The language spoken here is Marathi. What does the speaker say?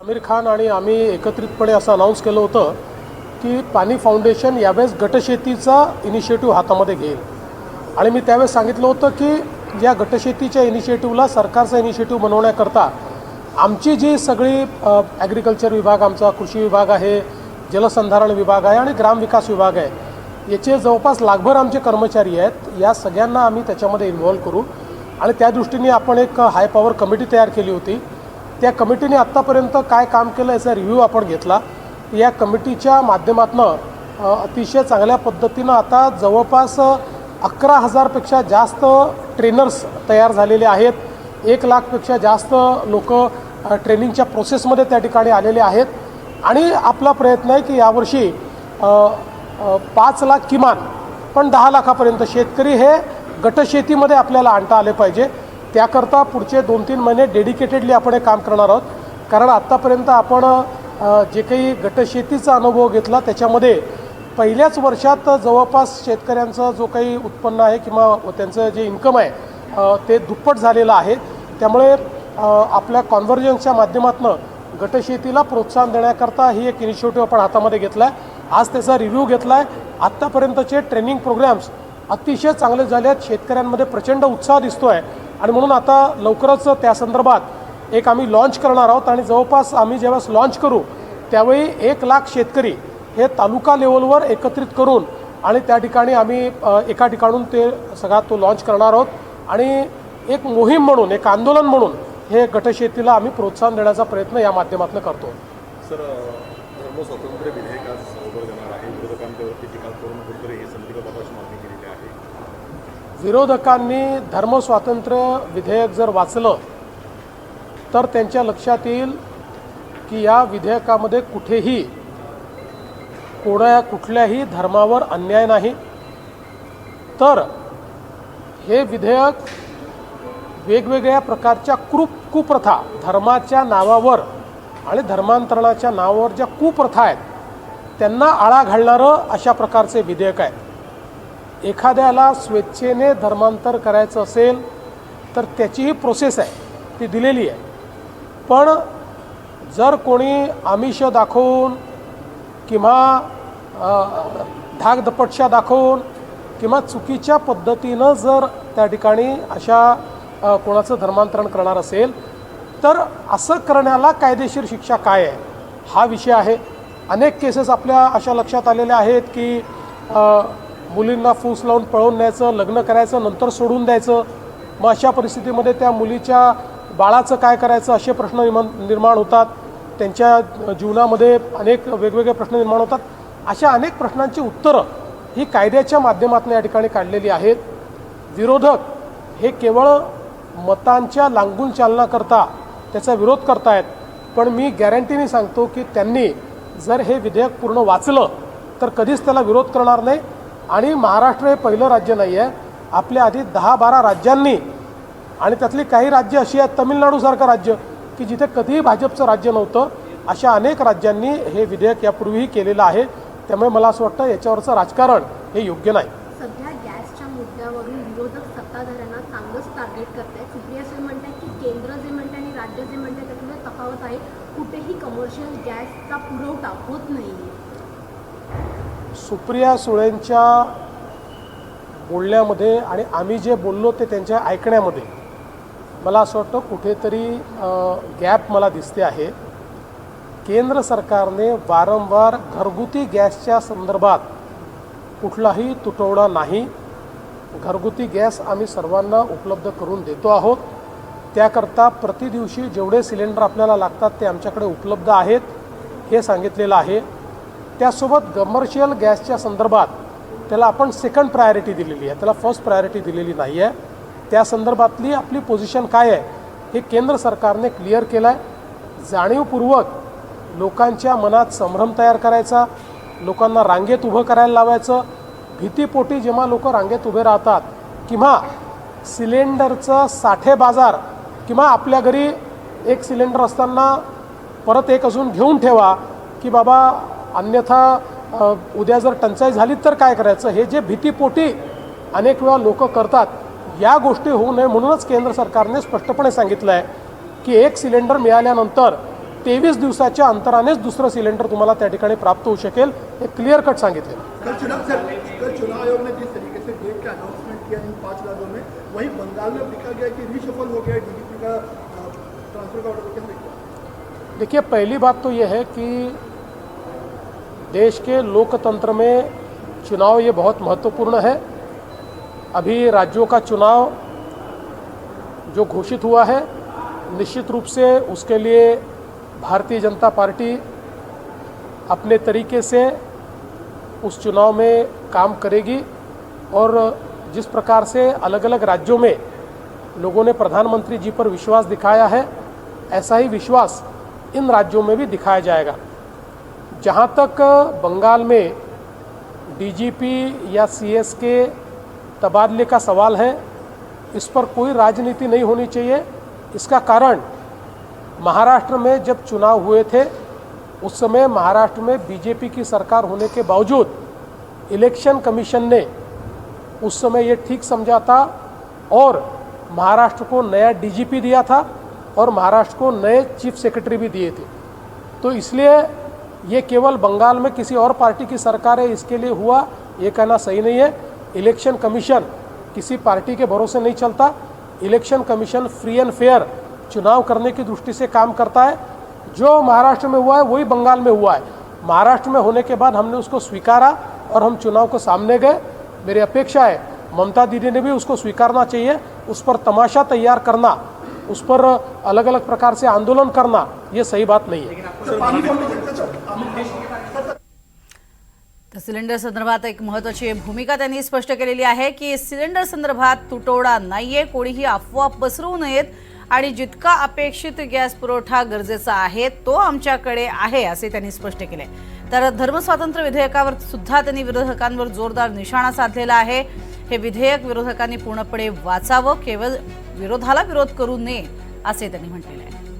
आमिर खान आणि आम्ही एकत्रितपणे असं अनाऊन्स केलं होतं की पाणी फाउंडेशन यावेळेस गटशेतीचा इनिशिएटिव्ह हातामध्ये घेईल आणि मी त्यावेळेस सांगितलं होतं की या गटशेतीच्या इनिशिएटिव्हला सरकारचा इनिशिएटिव्ह बनवण्याकरता आमची जी सगळी ॲग्रिकल्चर विभाग, आमचा कृषी विभाग आहे, जलसंधारण विभाग आहे आणि ग्रामविकास विभाग आहे, याचे जवळपास लाखभर आमचे कर्मचारी आहेत. या सगळ्यांना आम्ही त्याच्यामध्ये इन्व्हॉल्व करू आणि त्या दृष्टीने आपण एक हाय पॉवर कमिटी तयार केली होती. त्या कमिटीने आत्तापर्यंत काय काम केलं याचा रिव्ह्यू आपण घेतला. या कमिटीच्या माध्यमातून अतिशय चांगल्या पद्धतीनं आता जवळपास 11,000पेक्षा जास्त ट्रेनर्स तयार झालेले आहेत. 1 लाखपेक्षा जास्त लोक ट्रेनिंगच्या प्रोसेसमध्ये त्या ठिकाणी आलेले आहेत आणि आपला प्रयत्न आहे की यावर्षी 5 लाख किमान पण 10 लाखापर्यंत शेतकरी हे गटशेतीमध्ये आपल्याला आणता आले पाहिजे. त्याकरता पुढचे 2-3 महिने डेडिकेटेडली आपण हे काम करणार आहोत. कारण आत्तापर्यंत आपण जे काही गटशेतीचा अनुभव घेतला त्याच्यामध्ये पहिल्याच वर्षात जवळपास शेतकऱ्यांचं जो काही उत्पन्न आहे किंवा त्यांचं जे इन्कम आहे ते दुप्पट झालेलं आहे. त्यामुळे आपल्या कॉन्व्हर्जन्सच्या माध्यमातून गटशेतीला प्रोत्साहन देण्याकरता ही एक इनिशिएटिव्ह आपण हातामध्ये घेतला आहे. आज त्याचा रिव्ह्यू घेतला आहे. आत्तापर्यंतचे ट्रेनिंग प्रोग्राम्स अतिशय चांगले झाले आहेत. शेतकऱ्यांमध्ये प्रचंड उत्साह दिसतो आहे आणि म्हणून आता लवकरच त्या संदर्भात एक आम्ही लॉन्च करणार आहोत आणि जवळपास आम्ही जेव्हा लॉन्च करू त्यावेळी 1 लाख शेतकरी हे तालुका लेवलवर एकत्रित करून आणि त्या ठिकाणी आम्ही एका ठिकाणून ते सगळा तो लॉन्च करणार आहोत आणि एक मोहीम म्हणून, एक आंदोलन म्हणून हे गटशेतीला आम्ही प्रोत्साहन देण्याचा प्रयत्न या माध्यमातून करतो. सर, धर्मस्वातंत्र्य विधेयक आज सादर करणार आहे. विरोधकांच्यावरती टीका करून कुठेतरी हे संदीपाबाची मागणी केलेली आहे. विरोधकांनी धर्मस्वातंत्र्य विधेयक जर वाचलं तर त्यांच्या लक्षात येईल की या विधेयकामध्ये कुठल्याही धर्मावर अन्याय नाही. तर हे विधेयक वेगवेगळ्या प्रकारच्या कुप्रथा, धर्माच्या नावावर आणि धर्मांतरणाच्या नावावर ज्या कुप्रथा आहेत त्यांना आळा घालणारं अशा प्रकारचे विधेयक आहे. एखाद्याला स्वेच्छेने धर्मांतर करायचं असेल तर त्याचीही प्रोसेस आहे, ती दिलेली आहे. पण जर कोणी आमिष दाखवून किंवा धाकदपटशा दाखवून किंवा चुकीच्या पद्धतीनं जर त्या ठिकाणी अशा कोणाचं धर्मांतरण करणार असेल तर असं करण्याला कायदेशीर शिक्षा काय आहे हा विषय आहे. अनेक केसेस आपल्या अशा लक्षात आलेल्या आहेत की मुलींना फूस लावून पळवून न्यायचं, लग्न करायचं, नंतर सोडून द्यायचं. मग अशा परिस्थितीमध्ये त्या मुलीच्या बाळाचं काय करायचं असे प्रश्न निर्माण होतात. त्यांच्या जीवनामध्ये अनेक वेगवेगळे प्रश्न निर्माण होतात. अशा अनेक प्रश्नांची उत्तरं ही कायद्याच्या माध्यमातून या ठिकाणी काढलेली आहेत. विरोधक हे केवळ मतांच्या लांगून चालनाकरता त्याचा विरोध करतायत. पण मी गॅरंटीने सांगतो की त्यांनी जर हे विधेयक पूर्ण वाचलं तर कधीच त्याला विरोध करणार नाही. आणि महाराष्ट्र हे पहिलं राज्य नाही आहे. आपल्या आधी 10-12 राज्यांनी आणि त्यातली काही राज्य अशी आहेत, तमिळनाडूसारखं राज्य की जिथे कधीही भाजपचं राज्य नव्हतं, अशा अनेक राज्यांनी हे विधेयक यापूर्वीही केलेलं आहे. त्यामुळे मला असं वाटतं याच्यावरचं राजकारण हे योग्य नाही. सध्या गॅसच्या मुद्द्यावरून विरोधक सत्ताधाऱ्यांना चांगलंच टार्गेट करत आहेत. सुप्रिया सुळे म्हणतात की केंद्र जे म्हणते आणि राज्य जे म्हणते त्याच्यामध्ये तफावत आहे. कुठेही कमर्शियल गॅसचा पुरवठा होत नाही. सुप्रिया सुळेंच्या बोलण्यामध्ये आणि आम्ही जे बोललो ते त्यांच्या ऐकण्यामध्ये मला असं वाटतं कुठेतरी गॅप मला दिसते आहे. केंद्र सरकारने वारंवार घरगुती गॅसच्या संदर्भात कुठलाही तुटवडा नाही. घरगुती गॅस आम्ही सर्वांना उपलब्ध करून देतो आहोत. त्याकरता प्रतिदिवशी जेवढे सिलेंडर आपल्याला लागतात ते आमच्याकडे उपलब्ध आहेत हे सांगितलेलं आहे. त्यासोबत कमर्शियल गॅसच्या संदर्भात त्याला आपण सेकंड प्रायोरिटी दिलेली आहे, त्याला फर्स्ट प्रायोरिटी दिलेली नाही आहे. त्या संदर्भातली आपली पोझिशन काय आहे हे केंद्र सरकारने क्लिअर केलं आहे. जाणीवपूर्वक लोकांच्या मनात संभ्रम तयार करायचा, लोकांना रांगेत उभं करायला लावायचं. भीतीपोटी जेव्हा लोक रांगेत उभे राहतात किंवा सिलेंडरचं साठे बाजार किंवा आपल्या घरी एक सिलेंडर असताना परत एक अजून घेऊन ठेवा की बाबा अन्यथा उद्या जर टंचाई झाली तर काय करायचं, हे जे भीतीपोटी अनेक वेळा लोक करतात, या गोष्टी होऊ नये म्हणूनच केंद्र सरकारने स्पष्टपणे सांगितलं आहे की एक सिलेंडर मिळाल्यानंतर 23 दिवसाच्या अंतरानेच दुसरं सिलेंडर तुम्हाला त्या ठिकाणी प्राप्त होऊ शकेल, हे क्लिअर कट सांगितलेलं आहे. कल चुनाव आयोग ने जिस तरीके से डेट का अनाउंसमेंट किया इन 5 राज्यों में, वहीं बंगाल में लिखा गया कि रिशफल हो गया डीजीपी का ट्रांसफर का ऑर्डर क्या देखा? देखिए, पहली बात तो यह है कि देश के लोकतंत्र में चुनाव ये बहुत महत्वपूर्ण है. अभी राज्यों का चुनाव जो घोषित हुआ है, निश्चित रूप से उसके लिए भारतीय जनता पार्टी अपने तरीके से उस चुनाव में काम करेगी और जिस प्रकार से अलग अलग राज्यों में लोगों ने प्रधानमंत्री जी पर विश्वास दिखाया है, ऐसा ही विश्वास इन राज्यों में भी दिखाया जाएगा. जहाँ तक बंगाल में डीजीपी या सीएस के तबादले का सवाल है, इस पर कोई राजनीति नहीं होनी चाहिए. इसका कारण महाराष्ट्र में जब चुनाव हुए थे, उस समय महाराष्ट्र में बीजेपी की सरकार होने के बावजूद इलेक्शन कमीशन ने उस समय ये ठीक समझा था और महाराष्ट्र को नया डीजीपी दिया था और महाराष्ट्र को नए चीफ सेक्रेटरी भी दिए थे. तो इसलिए ये केवल बंगाल में किसी और पार्टी की सरकार है इसके लिए हुआ, ये कहना सही नहीं है. इलेक्शन कमीशन किसी पार्टी के भरोसे नहीं चलता. Election commission free end fair चुनाव करने की दृष्टि से काम करता है. जो महाराष्ट्र में हुआ है वही बंगाल में हुआ है. महाराष्ट्र में होने के बाद हमने उसको स्वीकारा और हम चुनाव को सामने गए. मेरी अपेक्षा है ममता दीदी ने भी उसको स्वीकारना चाहिए. उस पर तमाशा तैयार करना, उस पर अलग अलग प्रकार से आंदोलन करना, ये सही बात नहीं है. तर सिलेंडर संदर्भात एक महत्त्वाची भूमिका त्यांनी स्पष्ट केलेली आहे की सिलेंडर संदर्भात तुटवडा नाहीये, कोणीही अफवा पसरवू नयेत आणि जितका अपेक्षित गॅस पुरवठा गरजेचा आहे तो आमच्याकडे आहे असे त्यांनी स्पष्ट केले. तर धर्मस्वातंत्र्य विधेयकावर सुद्धा त्यांनी विरोधकांवर जोरदार निशाणा साधलेला आहे. हे विधेयक विरोधकांनी पूर्णपणे वाचावं, केवळ विरोधाला विरोध करू नये असे त्यांनी म्हटलेले आहे.